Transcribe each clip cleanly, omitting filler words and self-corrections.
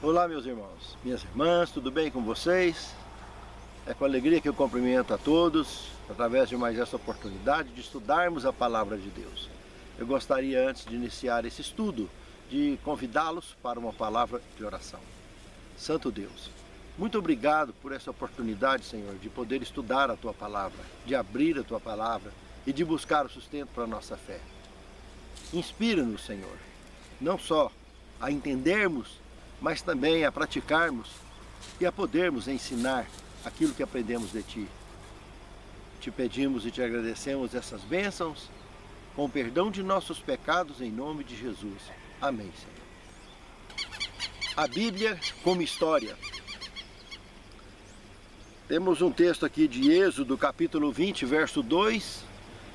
Olá, meus irmãos, minhas irmãs, tudo bem com vocês? É com alegria que eu cumprimento a todos, através de mais essa oportunidade de estudarmos a Palavra de Deus. Eu gostaria, antes de iniciar esse estudo, de convidá-los para uma palavra de oração. Santo Deus, muito obrigado por essa oportunidade, Senhor, de poder estudar a Tua Palavra, de abrir a Tua Palavra e de buscar o sustento para a nossa fé. Inspira-nos, Senhor, não só a entendermos, mas também a praticarmos e a podermos ensinar aquilo que aprendemos de Ti. Te pedimos e te agradecemos essas bênçãos, com o perdão de nossos pecados, em nome de Jesus. Amém, Senhor. A Bíblia como história. Temos um texto aqui de Êxodo, capítulo 20, verso 2,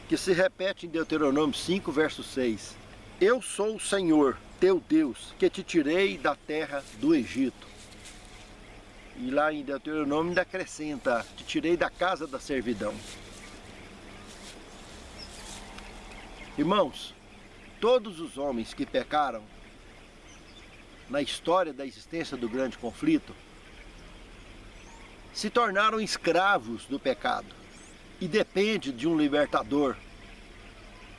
que se repete em Deuteronômio 5, verso 6. Eu sou o Senhor, teu Deus, que te tirei da terra do Egito. E lá em Deuteronômio ainda acrescenta, te tirei da casa da servidão. Irmãos, todos os homens que pecaram na história da existência do grande conflito se tornaram escravos do pecado e dependem de um libertador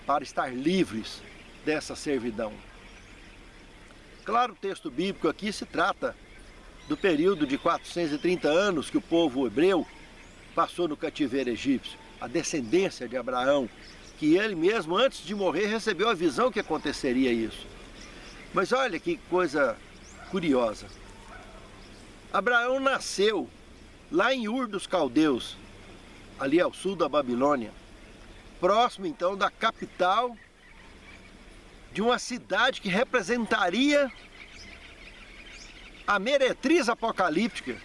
para estar livres dessa servidão. Claro, o texto bíblico aqui se trata do período de 430 anos que o povo hebreu passou no cativeiro egípcio, a descendência de Abraão, que ele mesmo, antes de morrer, recebeu a visão que aconteceria isso. Mas olha que coisa curiosa. Abraão nasceu lá em Ur dos Caldeus, ali ao sul da Babilônia, próximo então da capital de uma cidade que representaria a meretriz apocalíptica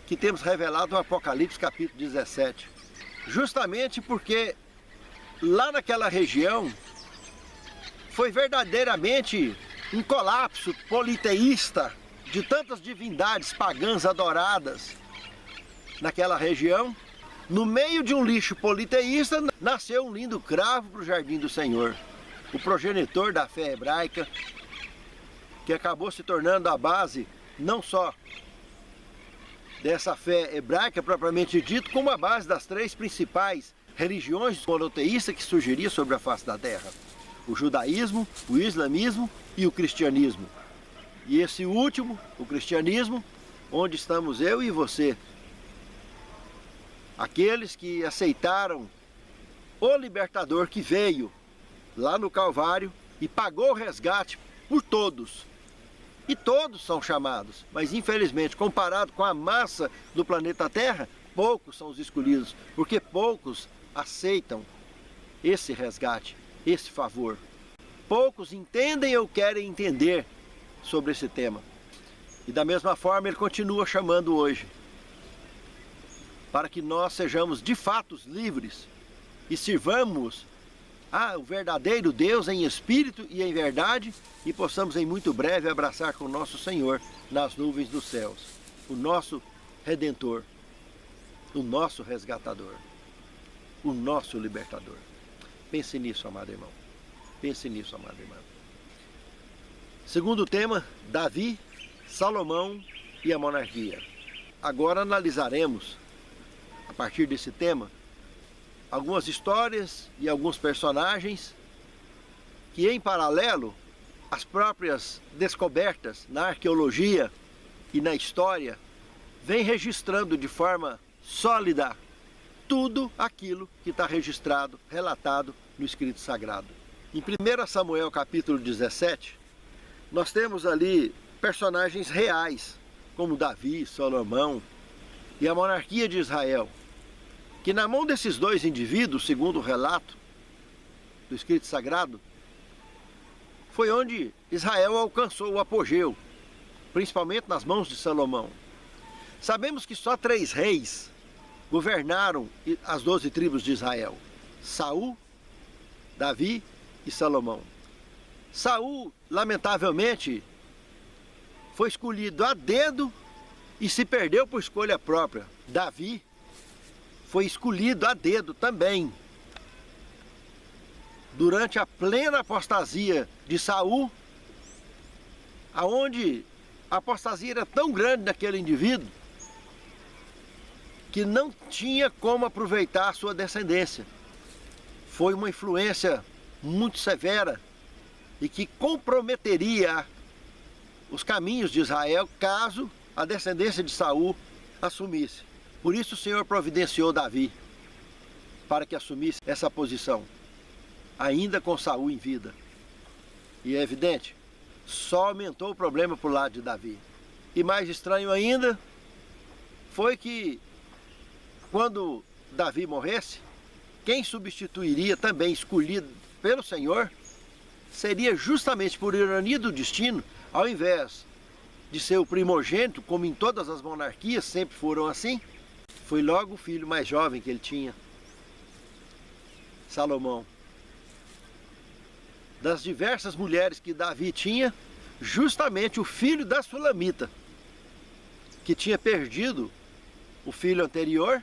que temos revelado no Apocalipse capítulo 17. Justamente porque lá naquela região foi verdadeiramente um colapso politeísta de tantas divindades pagãs adoradas naquela região. No meio de um lixo politeísta nasceu um lindo cravo para o jardim do Senhor, o progenitor da fé hebraica, que acabou se tornando a base não só dessa fé hebraica propriamente dito, como a base das três principais religiões monoteístas que surgiria sobre a face da terra: o judaísmo, o islamismo e o cristianismo. E esse último, o cristianismo, onde estamos eu e você, aqueles que aceitaram o libertador que veio lá no Calvário e pagou o resgate por todos. E todos são chamados, mas infelizmente, comparado com a massa do planeta Terra, poucos são os escolhidos, porque poucos aceitam esse resgate, esse favor. Poucos entendem ou querem entender sobre esse tema. E da mesma forma ele continua chamando hoje, para que nós sejamos de fato livres e sirvamos o verdadeiro Deus em espírito e em verdade, e possamos em muito breve abraçar com o nosso Senhor nas nuvens dos céus, o nosso Redentor, o nosso resgatador, o nosso libertador. Pense nisso, amado irmão. Pense nisso, amada irmã. Segundo tema, Davi, Salomão e a monarquia. Agora analisaremos, a partir desse tema, algumas histórias e alguns personagens que, em paralelo, as próprias descobertas na arqueologia e na história vêm registrando de forma sólida tudo aquilo que está registrado, relatado no Escrito Sagrado. Em 1 Samuel capítulo 17, nós temos ali personagens reais, como Davi, Salomão e a monarquia de Israel, que na mão desses dois indivíduos, segundo o relato do Escrito Sagrado, foi onde Israel alcançou o apogeu, principalmente nas mãos de Salomão. Sabemos que só 3 reis governaram as 12 tribos de Israel: Saul, Davi e Salomão. Saul, lamentavelmente, foi escolhido a dedo e se perdeu por escolha própria. Davi foi escolhido a dedo também. Durante a plena apostasia de Saul, aonde A apostasia era tão grande naquele indivíduo que não tinha como aproveitar a sua descendência. Foi uma influência muito severa e que comprometeria os caminhos de Israel caso a descendência de Saul assumisse. Por isso o Senhor providenciou Davi para que assumisse essa posição, ainda com Saul em vida. E é evidente, só aumentou o problema para o lado de Davi. E mais estranho ainda foi que quando Davi morresse, quem substituiria, também escolhido pelo Senhor, seria justamente por ironia do destino, ao invés de ser o primogênito, como em todas as monarquias sempre foram assim, foi logo o filho mais jovem que ele tinha, Salomão. Das diversas mulheres que Davi tinha, justamente o filho da Sulamita, que tinha perdido o filho anterior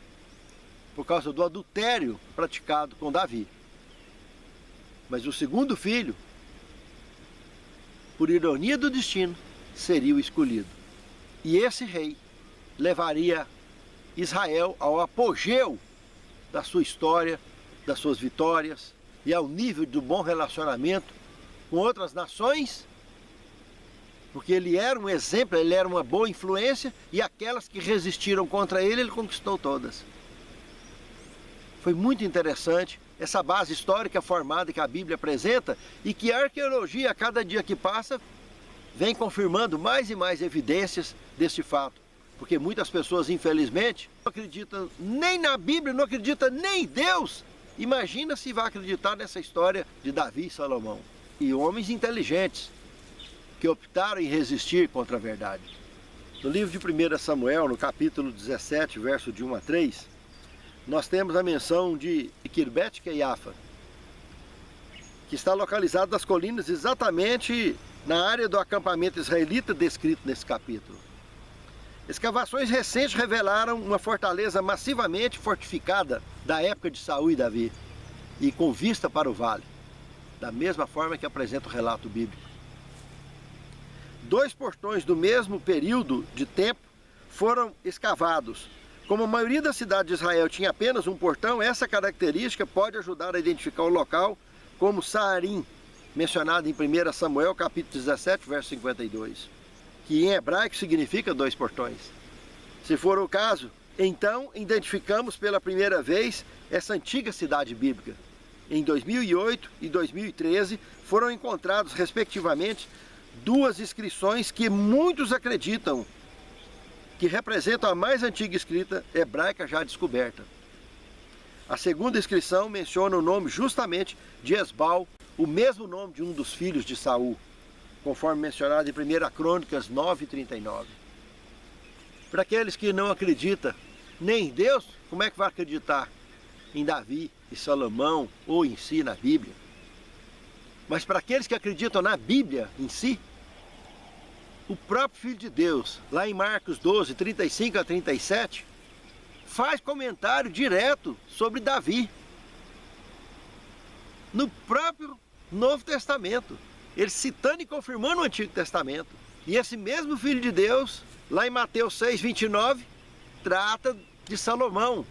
por causa do adultério praticado com Davi. Mas o segundo filho, por ironia do destino, seria o escolhido. E esse rei levaria Israel ao apogeu da sua história, das suas vitórias e ao nível do bom relacionamento com outras nações, porque ele era um exemplo, ele era uma boa influência, e aquelas que resistiram contra ele, ele conquistou todas. Foi muito interessante essa base histórica formada que a Bíblia apresenta e que a arqueologia, a cada dia que passa, vem confirmando mais e mais evidências desse fato. Porque muitas pessoas, infelizmente, não acreditam nem na Bíblia, não acreditam nem em Deus. Imagina se vai acreditar nessa história de Davi e Salomão. E homens inteligentes que optaram em resistir contra a verdade. No livro de 1 Samuel, no capítulo 17, verso de 1 a 3, nós temos a menção de Quirbete Queiafa, que está localizado nas colinas exatamente na área do acampamento israelita descrito nesse capítulo. Escavações recentes revelaram uma fortaleza massivamente fortificada da época de Saul e Davi, e com vista para o vale, da mesma forma que apresenta o relato bíblico. 2 portões do mesmo período de tempo foram escavados. Como a maioria da cidade de Israel tinha apenas um portão, essa característica pode ajudar a identificar o local como Saarim, mencionado em 1 Samuel, capítulo 17, verso 52, que em hebraico significa 2 portões. Se for o caso, então identificamos pela primeira vez essa antiga cidade bíblica. Em 2008 e 2013 foram encontrados, respectivamente, 2 inscrições que muitos acreditam que representam a mais antiga escrita hebraica já descoberta. A segunda inscrição menciona o nome justamente de Esbal, o mesmo nome de um dos filhos de Saul, conforme mencionado em 1 Crônicas 9:39. Para aqueles que não acreditam nem em Deus, como é que vai acreditar em Davi e Salomão ou em si na Bíblia? Mas para aqueles que acreditam na Bíblia em si, o próprio Filho de Deus, lá em Marcos 12, 35 a 37, faz comentário direto sobre Davi. No próprio Novo Testamento, ele citando e confirmando o Antigo Testamento. E esse mesmo Filho de Deus, lá em Mateus 6, 29, trata de Salomão,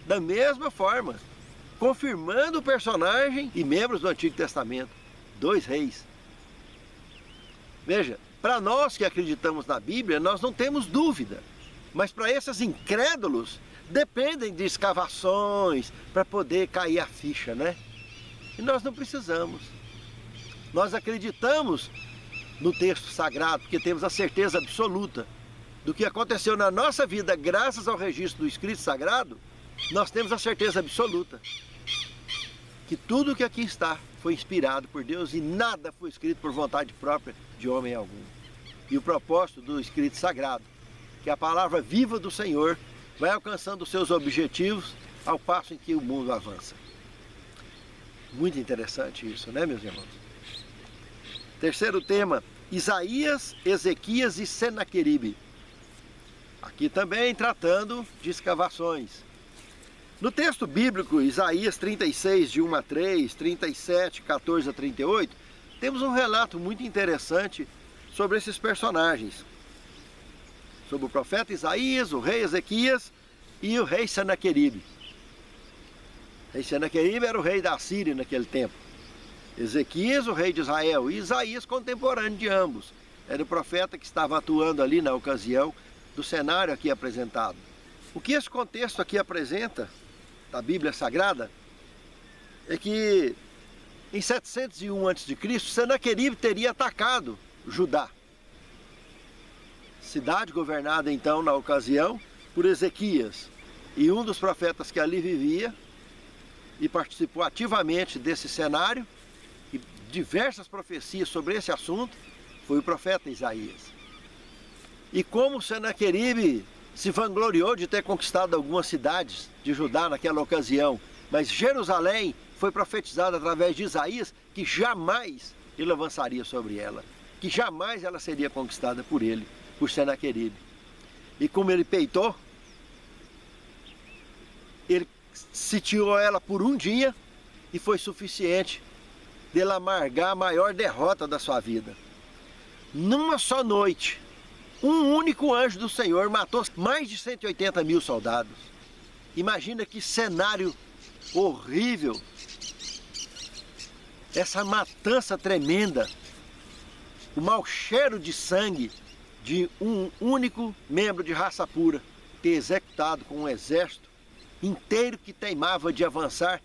da mesma forma, confirmando o personagem e membros do Antigo Testamento, 2 reis. Veja, para nós que acreditamos na Bíblia, nós não temos dúvida. Mas para esses incrédulos, dependem de escavações para poder cair a ficha, né? E nós não precisamos. Nós acreditamos no texto sagrado, porque temos a certeza absoluta do que aconteceu na nossa vida, graças ao registro do escrito sagrado. Nós temos a certeza absoluta que tudo que aqui está foi inspirado por Deus e nada foi escrito por vontade própria de homem algum. E o propósito do escrito sagrado, que a palavra viva do Senhor vai alcançando os seus objetivos ao passo em que o mundo avança. Muito interessante isso, né, meus irmãos? Terceiro tema, Isaías, Ezequias e Senaqueribe. Aqui também tratando de escavações. No texto bíblico, Isaías 36, de 1 a 3, 37, 14 a 38, temos um relato muito interessante sobre esses personagens, sobre o profeta Isaías, o rei Ezequias e o rei Senaqueribe. O rei Senaqueribe era o rei da Síria naquele tempo. Ezequias, o rei de Israel, e Isaías, contemporâneo de ambos. Era o profeta que estava atuando ali na ocasião do cenário aqui apresentado. O que esse contexto aqui apresenta, da Bíblia Sagrada, é que em 701 a.C., Senaqueribe teria atacado Judá. Cidade governada então na ocasião por Ezequias. E um dos profetas que ali vivia e participou ativamente desse cenário e diversas profecias sobre esse assunto foi o profeta Isaías. E como Senaqueribe se vangloriou de ter conquistado algumas cidades de Judá naquela ocasião, mas Jerusalém foi profetizado através de Isaías que jamais ele avançaria sobre ela, que jamais ela seria conquistada por ele, por Senaqueribe. E como ele peitou, ele sitiou ela por um dia e foi suficiente dele amargar a maior derrota da sua vida. Numa só noite, um único anjo do Senhor matou mais de 180 mil soldados. Imagina que cenário horrível, essa matança tremenda, o mau cheiro de sangue de um único membro de raça pura ter executado com um exército inteiro que teimava de avançar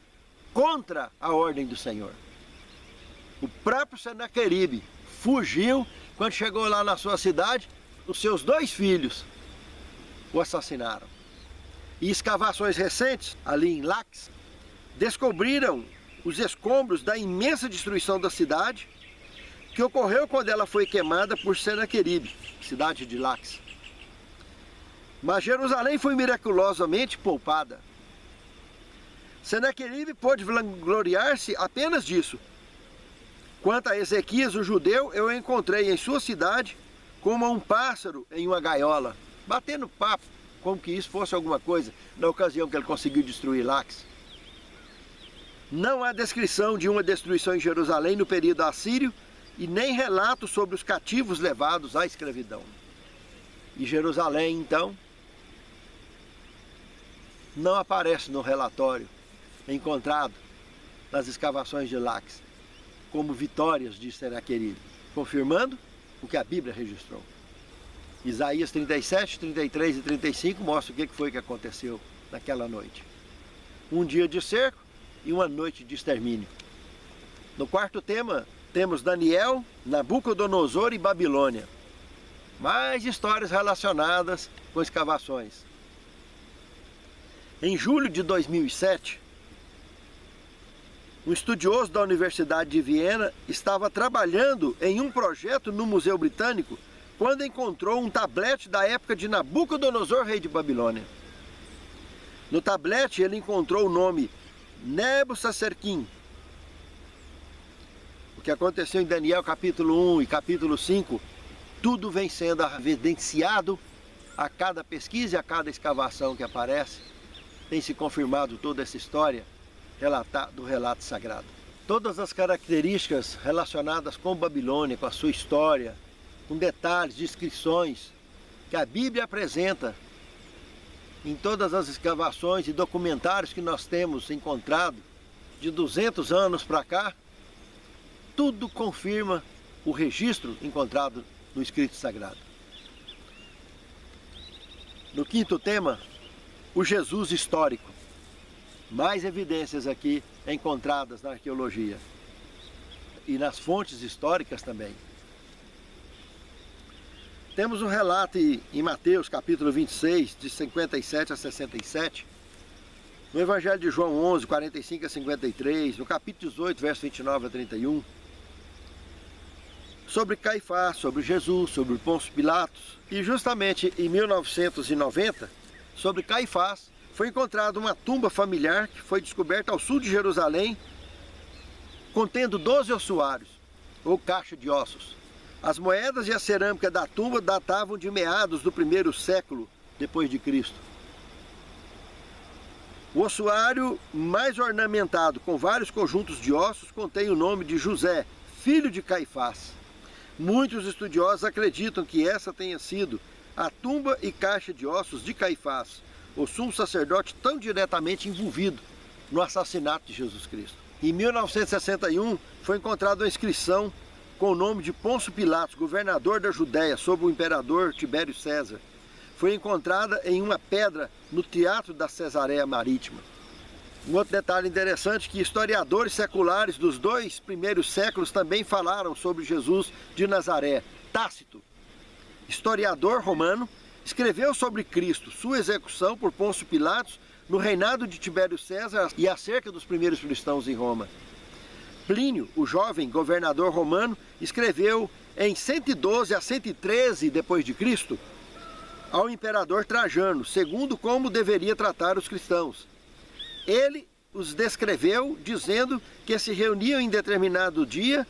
contra a ordem do Senhor. O próprio Senaqueribe fugiu. Quando chegou lá na sua cidade, os seus 2 filhos o assassinaram. E escavações recentes, ali em Laques, descobriram os escombros da imensa destruição da cidade que ocorreu quando ela foi queimada por Senaqueribe, cidade de Laques. Mas Jerusalém foi miraculosamente poupada. Senaqueribe pôde vangloriar-se apenas disso. Quanto a Ezequias, o judeu, eu encontrei em sua cidade como um pássaro em uma gaiola, batendo papo, como que isso fosse alguma coisa, na ocasião que ele conseguiu destruir Laques. Não há descrição de uma destruição em Jerusalém no período assírio e nem relato sobre os cativos levados à escravidão. E Jerusalém, então, não aparece no relatório encontrado nas escavações de Laques como vitórias de Senaqueribe, confirmando o que a Bíblia registrou. Isaías 37, 33 e 35 mostra o que foi que aconteceu naquela noite. Um dia de cerco e uma noite de extermínio. No quarto tema, temos Daniel, Nabucodonosor e Babilônia. Mais histórias relacionadas com escavações. Em julho de 2007, um estudioso da Universidade de Viena estava trabalhando em um projeto no Museu Britânico quando encontrou um tablete da época de Nabucodonosor, rei de Babilônia. No tablete ele encontrou o nome Nebuchadnezzar. O que aconteceu em Daniel capítulo 1 e capítulo 5, tudo vem sendo evidenciado a cada pesquisa e a cada escavação que aparece. Tem se confirmado toda essa história do relato sagrado. Todas as características relacionadas com Babilônia, com a sua história, com detalhes, descrições que a Bíblia apresenta em todas as escavações e documentários que nós temos encontrado de 200 anos para cá, tudo confirma o registro encontrado no escrito sagrado. No quinto tema, o Jesus histórico. Mais evidências aqui encontradas na arqueologia e nas fontes históricas também. Temos um relato em Mateus capítulo 26, de 57 a 67, no Evangelho de João 11, 45 a 53, no capítulo 18, verso 29 a 31, sobre Caifás, sobre Jesus, sobre Pôncio Pilatos. E justamente em 1990, sobre Caifás, foi encontrada uma tumba familiar que foi descoberta ao sul de Jerusalém, contendo 12 ossuários, ou caixa de ossos. As moedas e a cerâmica da tumba datavam de meados do 1º século depois de Cristo. O ossuário mais ornamentado com vários conjuntos de ossos contém o nome de José, filho de Caifás. Muitos estudiosos acreditam que essa tenha sido a tumba e caixa de ossos de Caifás, o sumo sacerdote tão diretamente envolvido no assassinato de Jesus Cristo. Em 1961 foi encontrada uma inscrição com o nome de Pôncio Pilatos, governador da Judéia, sob o imperador Tibério César. Foi encontrada em uma pedra no Teatro da Cesareia Marítima. Um outro detalhe interessante é que historiadores seculares dos 2 primeiros séculos também falaram sobre Jesus de Nazaré. Tácito, historiador romano, escreveu sobre Cristo, sua execução por Pôncio Pilatos no reinado de Tibério César e acerca dos primeiros cristãos em Roma. Plínio, o jovem governador romano, escreveu em 112 a 113 depois de Cristo ao imperador Trajano, segundo como deveria tratar os cristãos. Ele os descreveu dizendo que se reuniam em determinado dia,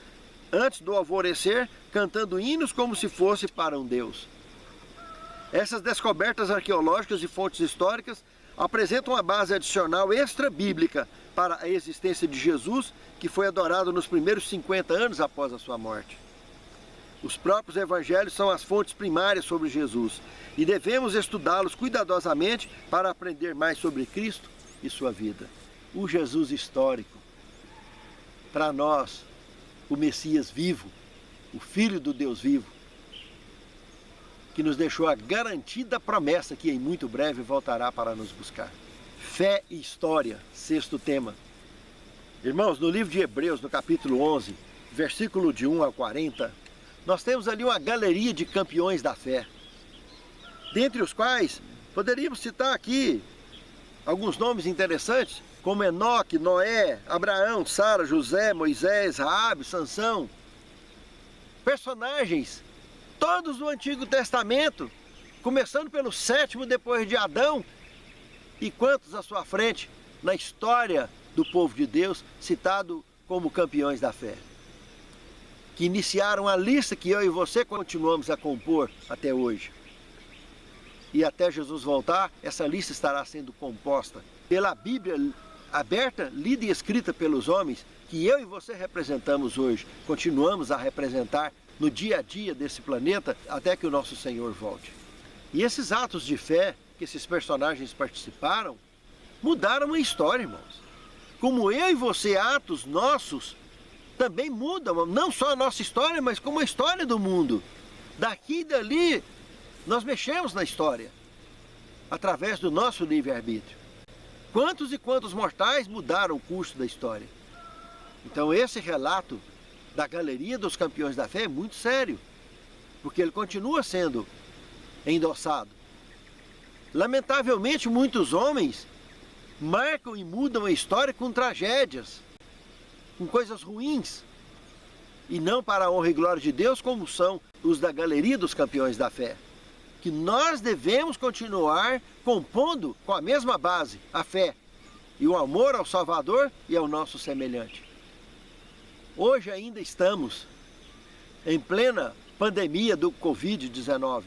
antes do alvorecer, cantando hinos como se fosse para um deus. Essas descobertas arqueológicas e fontes históricas apresentam uma base adicional extra-bíblica para a existência de Jesus, que foi adorado nos primeiros 50 anos após a sua morte. Os próprios evangelhos são as fontes primárias sobre Jesus e devemos estudá-los cuidadosamente para aprender mais sobre Cristo e sua vida. O Jesus histórico, para nós, o Messias vivo, o Filho do Deus vivo, que nos deixou a garantida promessa que em muito breve voltará para nos buscar. Fé e história, 6º tema. Irmãos, no livro de Hebreus, no capítulo 11, versículo de 1 a 40, nós temos ali uma galeria de campeões da fé, dentre os quais poderíamos citar aqui alguns nomes interessantes, como Enoque, Noé, Abraão, Sara, José, Moisés, Raabe, Sansão. Personagens, todos do Antigo Testamento, começando pelo 7º depois de Adão, e quantos à sua frente na história do povo de Deus, citado como campeões da fé, que iniciaram a lista que eu e você continuamos a compor até hoje. E até Jesus voltar, essa lista estará sendo composta pela Bíblia aberta, lida e escrita pelos homens, que eu e você representamos hoje, continuamos a representar no dia a dia desse planeta, até que o nosso Senhor volte. E esses atos de fé que esses personagens participaram, mudaram a história, irmãos. Como eu e você, atos nossos, também mudam, não só a nossa história, mas como a história do mundo. Daqui e dali, nós mexemos na história, através do nosso livre-arbítrio. Quantos e quantos mortais mudaram o curso da história? Então esse relato da galeria dos campeões da fé é muito sério, porque ele continua sendo endossado. Lamentavelmente, muitos homens marcam e mudam a história com tragédias, com coisas ruins, e não para a honra e glória de Deus, como são os da galeria dos campeões da fé. Que nós devemos continuar compondo com a mesma base, a fé, e o amor ao Salvador e ao nosso semelhante. Hoje ainda estamos em plena pandemia do Covid-19,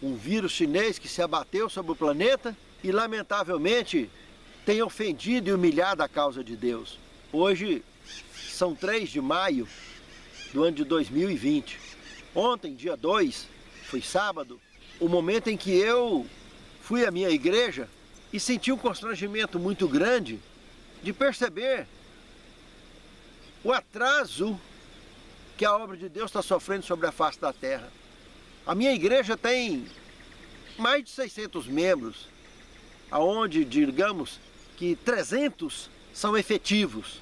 um vírus chinês que se abateu sobre o planeta e, lamentavelmente, tem ofendido e humilhado a causa de Deus. Hoje são 3 de maio do ano de 2020. Ontem, dia 2, foi sábado, o momento em que eu fui à minha igreja e senti um constrangimento muito grande de perceber o atraso que a obra de Deus está sofrendo sobre a face da terra. A minha igreja tem mais de 600 membros, aonde, digamos, que 300 são efetivos.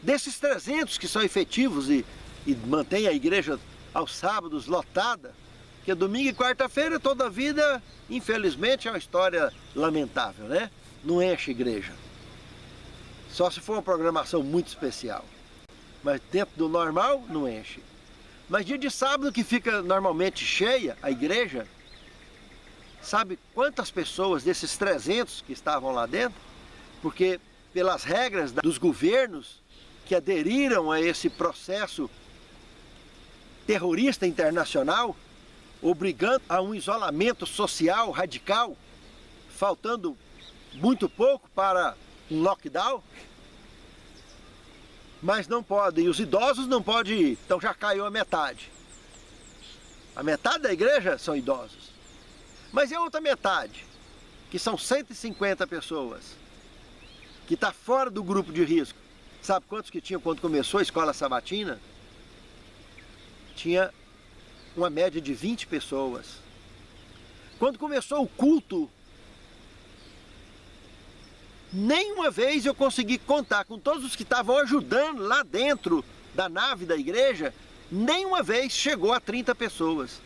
Desses 300 que são efetivos e mantém a igreja aos sábados lotada, que domingo e quarta-feira toda a vida, infelizmente, é uma história lamentável, né? Não enche a igreja. Só se for uma programação muito especial. Mas dentro do normal, não enche. Mas dia de sábado, que fica normalmente cheia a igreja, sabe quantas pessoas desses 300 que estavam lá dentro? Porque pelas regras dos governos que aderiram a esse processo terrorista internacional, obrigando a um isolamento social radical, faltando muito pouco para um lockdown, mas não pode, e os idosos não podem ir, então já caiu a metade. A metade da igreja são idosos. Mas e a outra metade, que são 150 pessoas, que está fora do grupo de risco. Sabe quantos que tinham quando começou a escola sabatina? Tinha uma média de 20 pessoas. Quando começou o culto, nenhuma vez eu consegui contar com todos os que estavam ajudando lá dentro da nave da igreja, nenhuma vez chegou a 30 pessoas.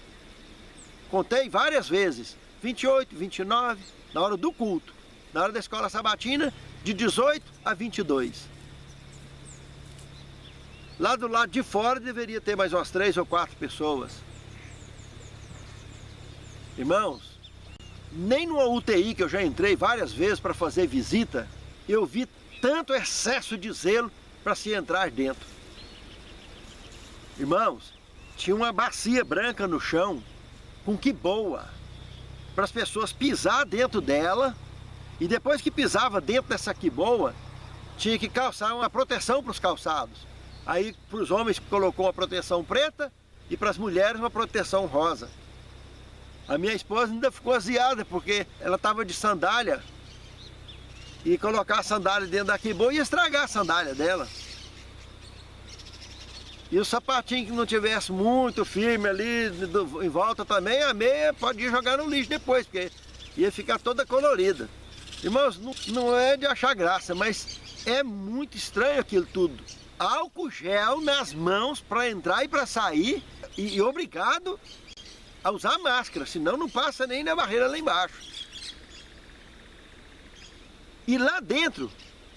Contei várias vezes, 28, 29, na hora do culto. Na hora da escola sabatina, de 18 a 22. Lá do lado de fora deveria ter mais umas 3 ou 4 pessoas. Irmãos, nem numa UTI que eu já entrei várias vezes para fazer visita, eu vi tanto excesso de zelo para se entrar dentro. Irmãos, tinha uma bacia branca no chão, com que boa, para as pessoas pisar dentro dela, e depois que pisava dentro dessa que boa, tinha que calçar uma proteção para os calçados. Aí para os homens colocou uma proteção preta e para as mulheres uma proteção rosa. A minha esposa ainda ficou aziada porque ela estava de sandália e colocar a sandália dentro da que boa ia estragar a sandália dela. E o sapatinho que não tivesse muito firme ali em volta também, a meia pode ir jogar no lixo depois, porque ia ficar toda colorida. Irmãos, não é de achar graça, mas é muito estranho aquilo tudo. Álcool gel nas mãos para entrar e para sair e obrigado a usar máscara, senão não passa nem na barreira lá embaixo. E lá dentro,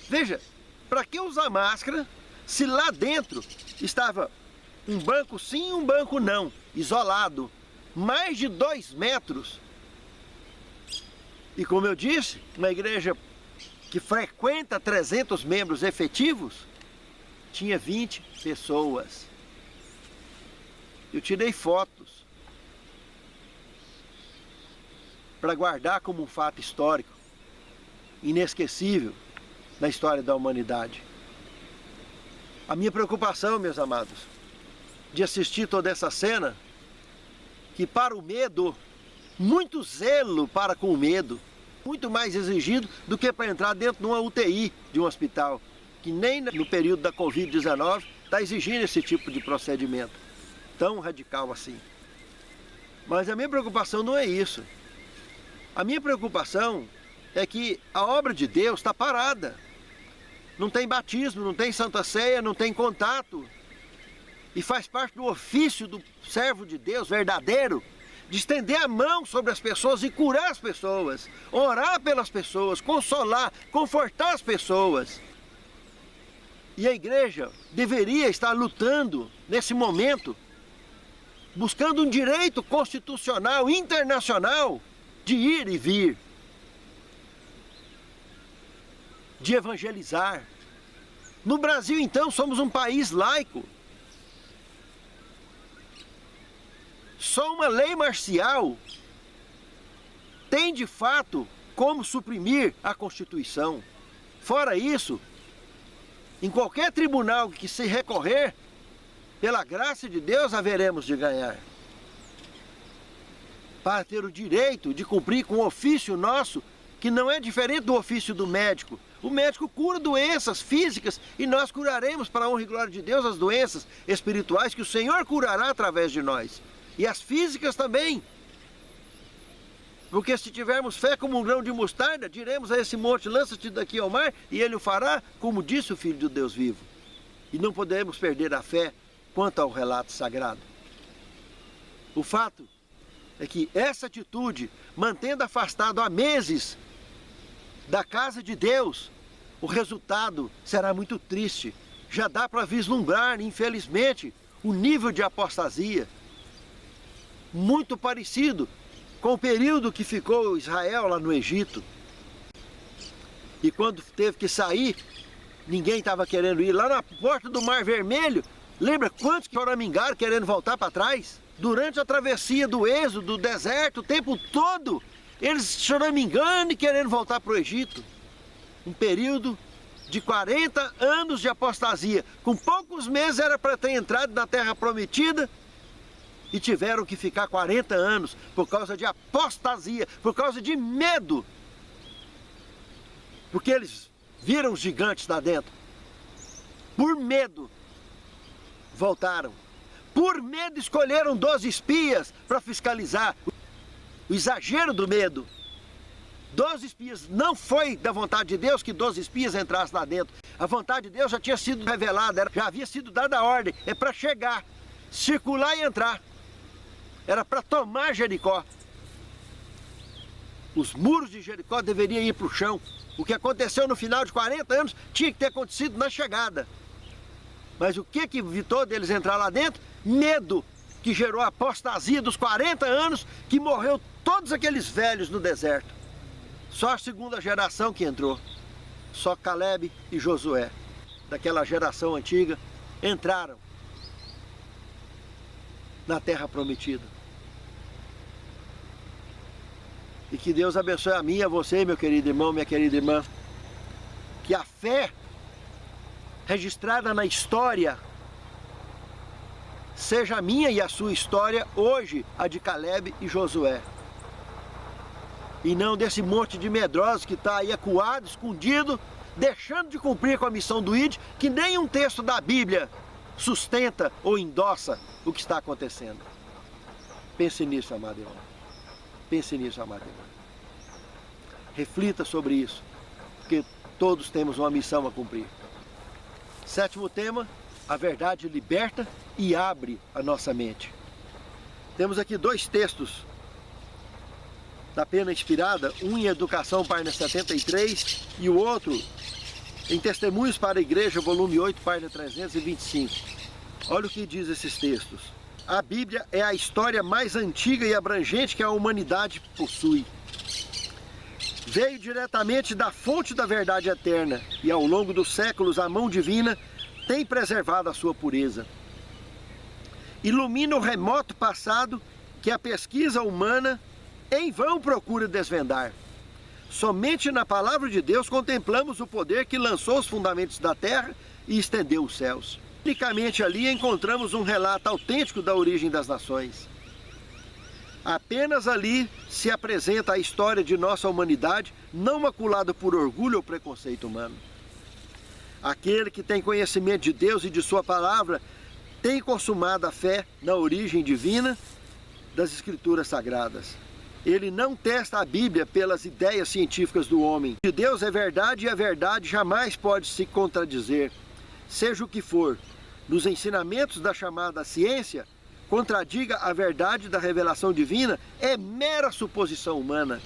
veja, para que usar máscara se lá dentro estava um banco sim e um banco não, isolado, mais de 2 metros. E como eu disse, uma igreja que frequenta 300 membros efetivos, tinha 20 pessoas. Eu tirei fotos para guardar como um fato histórico, inesquecível na história da humanidade. A minha preocupação, meus amados, de assistir toda essa cena, que para o medo, muito zelo para com o medo, muito mais exigido do que para entrar dentro de uma UTI de um hospital, que nem no período da Covid-19 está exigindo esse tipo de procedimento, tão radical assim. Mas a minha preocupação não é isso. A minha preocupação é que a obra de Deus está parada. Não tem batismo, não tem santa ceia, não tem contato. E faz parte do ofício do servo de Deus verdadeiro, de estender a mão sobre as pessoas e curar as pessoas, orar pelas pessoas, consolar, confortar as pessoas. E a igreja deveria estar lutando nesse momento, buscando um direito constitucional, internacional, de ir e vir, de evangelizar. No Brasil, então, somos um país laico. Só uma lei marcial tem, de fato, como suprimir a Constituição. Fora isso, em qualquer tribunal que se recorrer, pela graça de Deus, haveremos de ganhar. Para ter o direito de cumprir com o ofício nosso, que não é diferente do ofício do médico. O médico cura doenças físicas e nós curaremos, para a honra e glória de Deus, as doenças espirituais que o Senhor curará através de nós. E as físicas também. Porque se tivermos fé como um grão de mostarda, diremos a esse monte, lança-te daqui ao mar, e ele o fará, como disse o Filho de Deus vivo. E não podemos perder a fé quanto ao relato sagrado. O fato é que essa atitude, mantendo afastado há meses da casa de Deus, o resultado será muito triste. Já dá para vislumbrar, infelizmente, o nível de apostasia, muito parecido com o período que ficou Israel lá no Egito. E quando teve que sair, ninguém estava querendo ir. Lá na porta do Mar Vermelho, lembra quantos que choramingaram querendo voltar para trás? Durante a travessia do Êxodo, do deserto, o tempo todo, eles choramingando e querendo voltar para o Egito. Um período de 40 anos de apostasia. Com poucos meses era para ter entrado na terra prometida, e tiveram que ficar 40 anos por causa de apostasia, por causa de medo. Porque eles viram os gigantes lá dentro. Por medo, voltaram. Por medo, escolheram 12 espias para fiscalizar. O exagero do medo. 12 espias. Não foi da vontade de Deus que 12 espias entrassem lá dentro. A vontade de Deus já tinha sido revelada, já havia sido dada a ordem. É para chegar, circular e entrar. Era para tomar Jericó. Os muros de Jericó deveriam ir para o chão. O que aconteceu no final de 40 anos tinha que ter acontecido na chegada. Mas o que evitou deles entrar lá dentro? Medo, que gerou a apostasia dos 40 anos, que morreu todos aqueles velhos no deserto. Só a segunda geração que entrou. Só Caleb e Josué, daquela geração antiga, entraram na terra prometida. E que Deus abençoe a mim e a você, meu querido irmão, minha querida irmã. Que a fé registrada na história seja a minha e a sua história hoje, a de Caleb e Josué. E não desse monte de medrosos que está aí acuado, escondido, deixando de cumprir com a missão do ID, que nenhum texto da Bíblia sustenta ou endossa o que está acontecendo. Pense nisso, amado irmão. Pense nisso, amado irmão. Reflita sobre isso, porque todos temos uma missão a cumprir. Sétimo tema, a verdade liberta e abre a nossa mente. Temos aqui 2 textos da Pena Inspirada, um em Educação, página 73, e o outro em Testemunhos para a Igreja, volume 8, página 325. Olha o que diz esses textos. A Bíblia é a história mais antiga e abrangente que a humanidade possui. Veio diretamente da fonte da verdade eterna e ao longo dos séculos a mão divina tem preservado a sua pureza. Ilumina o remoto passado que a pesquisa humana em vão procura desvendar. Somente na palavra de Deus contemplamos o poder que lançou os fundamentos da terra e estendeu os céus. Unicamente ali encontramos um relato autêntico da origem das nações. Apenas ali se apresenta a história de nossa humanidade, não maculada por orgulho ou preconceito humano. Aquele que tem conhecimento de Deus e de sua palavra tem consumado a fé na origem divina das Escrituras Sagradas. Ele não testa a Bíblia pelas ideias científicas do homem. De Deus é verdade e a verdade jamais pode se contradizer. Seja o que for, nos ensinamentos da chamada ciência, contradiga a verdade da revelação divina é mera suposição humana.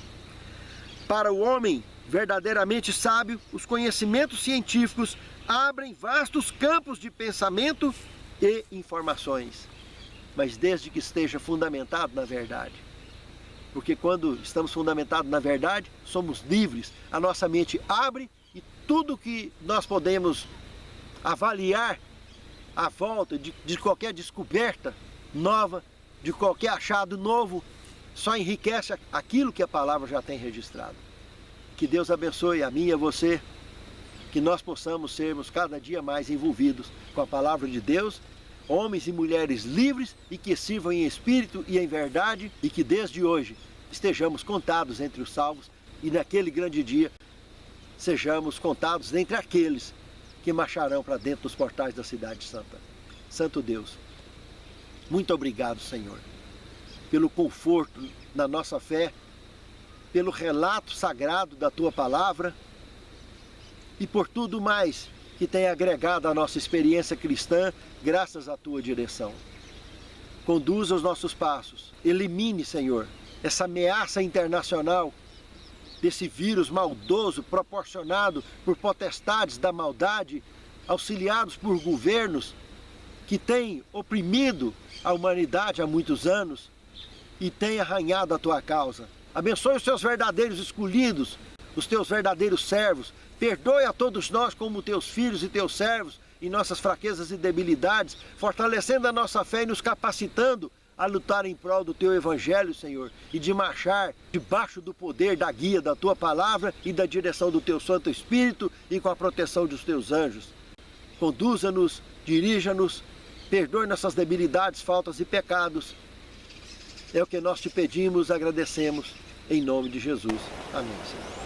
Para o homem verdadeiramente sábio, os conhecimentos científicos abrem vastos campos de pensamento e informações, mas desde que esteja fundamentado na verdade. Porque quando estamos fundamentados na verdade, somos livres, a nossa mente abre e tudo que nós podemos avaliar à volta de qualquer descoberta nova, de qualquer achado novo, só enriquece aquilo que a palavra já tem registrado. Que Deus abençoe a mim e a você, que nós possamos sermos cada dia mais envolvidos com a palavra de Deus, homens e mulheres livres e que sirvam em espírito e em verdade, e que desde hoje estejamos contados entre os salvos e naquele grande dia sejamos contados entre aqueles que marcharão para dentro dos portais da cidade santa. Santo Deus, muito obrigado, Senhor, pelo conforto na nossa fé, pelo relato sagrado da Tua palavra e por tudo mais que tem agregado à nossa experiência cristã, graças à Tua direção. Conduza os nossos passos, elimine, Senhor, essa ameaça internacional desse vírus maldoso proporcionado por potestades da maldade, auxiliados por governos que têm oprimido a humanidade há muitos anos e têm arranhado a Tua causa. Abençoe os Teus verdadeiros escolhidos, os Teus verdadeiros servos. Perdoe a todos nós como Teus filhos e Teus servos em nossas fraquezas e debilidades, fortalecendo a nossa fé e nos capacitando a lutar em prol do Teu Evangelho, Senhor, e de marchar debaixo do poder da guia da Tua palavra e da direção do Teu Santo Espírito e com a proteção dos Teus anjos. Conduza-nos, dirija-nos, perdoe nossas debilidades, faltas e pecados É o que nós te pedimos, agradecemos, em nome de Jesus. Amém, Senhor.